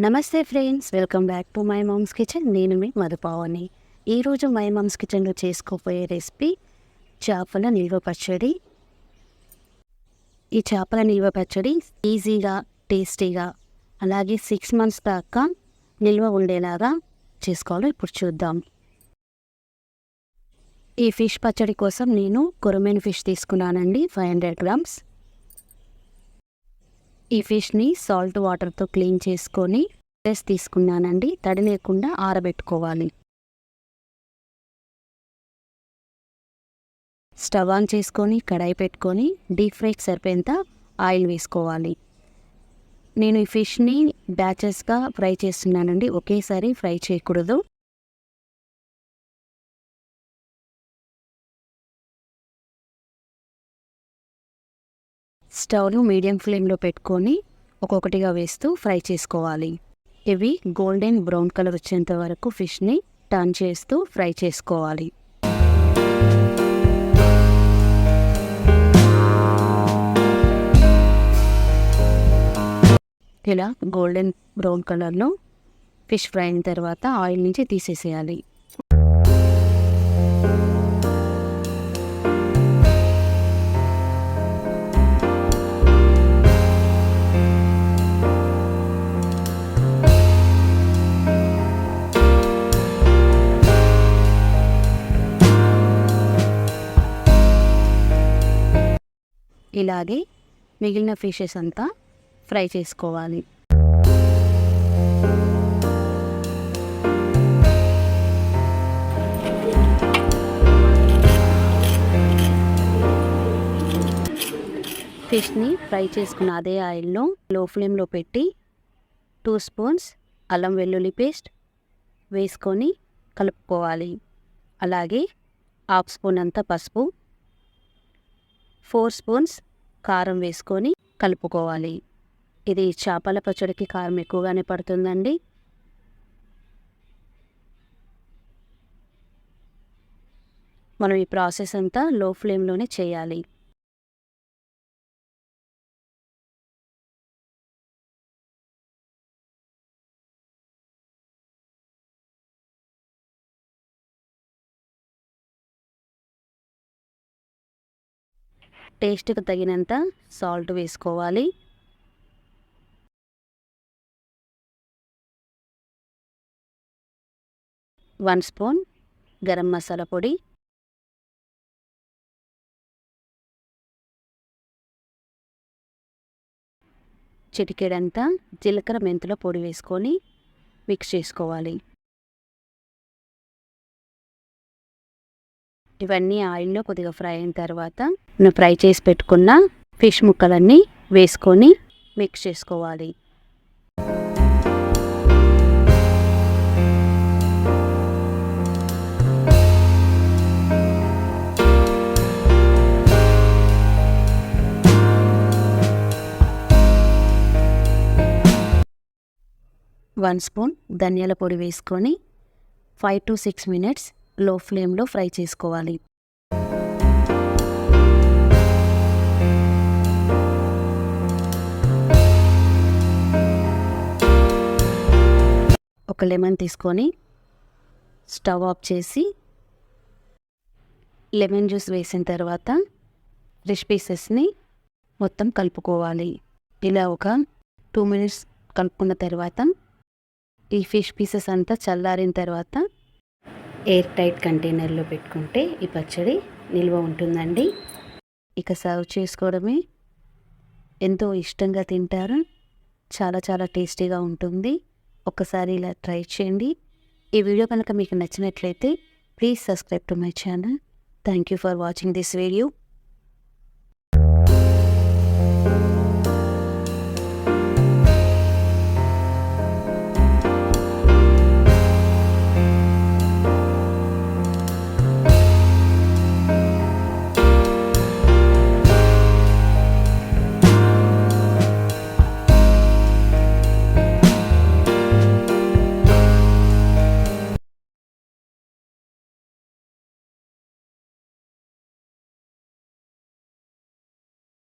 నమస్తే friends, welcome back to my mom's kitchen. నేను మీ మధుపావని. ఈరోజు మై మామ్స్ కిచెన్లో చేసుకోబోయే రెసిపీ చేపల నిల్వ పచ్చడి. ఈ చేపల నిల్వ పచ్చడి ఈజీగా, టేస్టీగా, అలాగే 6 months దాకా నిల్వ ఉండేలాగా చేసుకోవాలో ఇప్పుడు చూద్దాం. ఈ ఫిష్ పచ్చడి కోసం నేను కొరమేను ఫిష్ తీసుకున్నానండి, 500 grams. ఈ ఫిష్ని సాల్ట్ వాటర్తో క్లీన్ చేసుకొని తీసుకున్నానండి. తడి లేకుండా ఆరబెట్టుకోవాలి. స్టవ్ ఆన్ చేసుకొని కడాయి పెట్టుకొని డీప్ ఫ్రైకి సరిపోయేంత ఆయిల్ వేసుకోవాలి. నేను ఈ ఫిష్ని బ్యాచెస్గా ఫ్రై చేస్తున్నానండి, ఒకేసారి ఫ్రై చేయకూడదు. స్టవ్ను మీడియం ఫ్లేమ్లో పెట్టుకొని ఒక్కొక్కటిగా వేస్తూ ఫ్రై చేసుకోవాలి. ఇవి గోల్డెన్ బ్రౌన్ కలర్ వచ్చేంత వరకు ఫిష్ని టర్న్ చేస్తూ ఫ్రై చేసుకోవాలి. ఇలా గోల్డెన్ బ్రౌన్ కలర్లో ఫిష్ ఫ్రై అయిన తర్వాత ఆయిల్ నుంచి తీసేసేయాలి. ఇలాగే మిగిలిన ఫిషెస్ అంతా ఫ్రై చేసుకోవాలి. ఫిష్ని ఫ్రై చేసుకున్న అదే ఆయిల్లో లో ఫ్లేమ్లో పెట్టి 2 spoons అల్లం వెల్లుల్లి పేస్ట్ వేసుకొని కలుపుకోవాలి. అలాగే 1/2 spoon అంతా పసుపు, 4 spoons కారం వేసుకొని కలుపుకోవాలి. ఇది చేపల పచ్చడికి కారం ఎక్కువగానే పడుతుందండి. మనం ఈ ప్రాసెస్ అంతా లో ఫ్లేమ్లోనే చేయాలి. టేస్ట్కి తగినంత సాల్ట్ వేసుకోవాలి. వన్ స్పూన్ గరం మసాలా పొడి, చిటికెడంతా జీలకర్ర మెంతుల పొడి వేసుకొని మిక్స్ చేసుకోవాలి. ఇవన్నీ ఆయిల్లో కొద్దిగా ఫ్రై అయిన తర్వాత నేను ఫ్రై చేసి పెట్టుకున్న ఫిష్ ముక్కలన్నీ వేసుకొని మిక్స్ చేసుకోవాలి. వన్ స్పూన్ ధనియాల పొడి వేసుకొని 5 to 6 minutes లో ఫ్లేమ్లో ఫ్రై చేసుకోవాలి. ఒక లెమన్ తీసుకొని స్టవ్ ఆఫ్ చేసి లెమన్ జ్యూస్ వేసిన తర్వాత ఫిష్ పీసెస్ని మొత్తం కలుపుకోవాలి. ఇలా ఒక 2 minutes కలుపుకున్న తర్వాత ఈ ఫిష్ పీసెస్ అంతా చల్లారిన తర్వాత ఎయిర్ టైట్ కంటైనర్లో పెట్టుకుంటే ఈ పచ్చడి నిల్వ ఉంటుందండి. ఇక సర్వ్ చేసుకోవడమే. ఎంతో ఇష్టంగా తింటారు. చాలా చాలా టేస్టీగా ఉంటుంది. ఒక్కసారి ఇలా ట్రై చేయండి. ఈ వీడియో కనుక మీకు నచ్చినట్లయితే please subscribe to my channel. Thank you for watching this video.